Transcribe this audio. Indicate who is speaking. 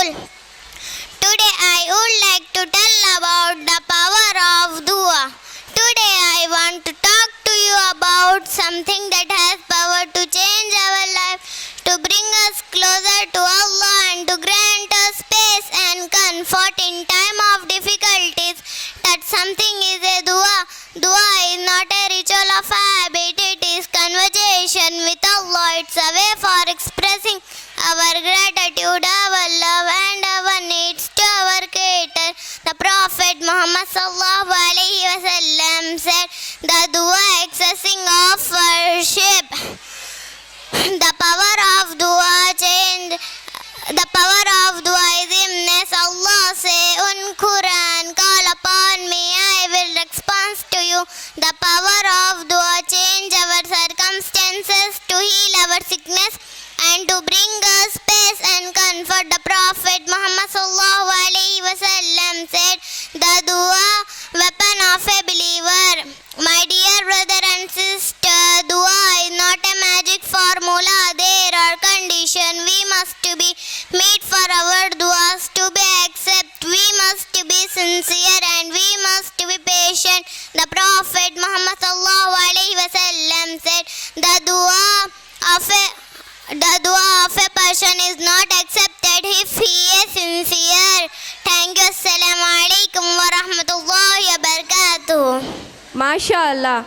Speaker 1: Today I would like to tell about the power of dua. Today I want to talk to you about something that has power to change our life, to bring us closer to Allah and to grant us space and comfort in time of difficulties. That something is a dua. Dua is not a ritual of habit, it is conversation with Allah. It's a way for expressing our gratitude, our love and our needs to our Creator. The Prophet Muhammad sallallahu alaihi wasallam said, the dua accessing of worship. The power of dua change. The power of dua is immense. Allah say in Quran, call upon me, I will respond to you. The power of dua change our circumstances, to heal our sickness and to bring us peace and comfort. The Prophet Muhammad sallallahu alaihi wasallam said, the dua weapon of a believer. My dear brother and sister, dua is not a magic formula. There are conditions we must be meet for our duas to be accepted. We must be sincere and we must be patient. The Prophet Muhammad sallallahu alaihi wasallam said, the dua of a person is not accepted if he is sincere. Thank you. Assalamu alaikum wa rahmatullahi wa barakatuh.
Speaker 2: MashaAllah.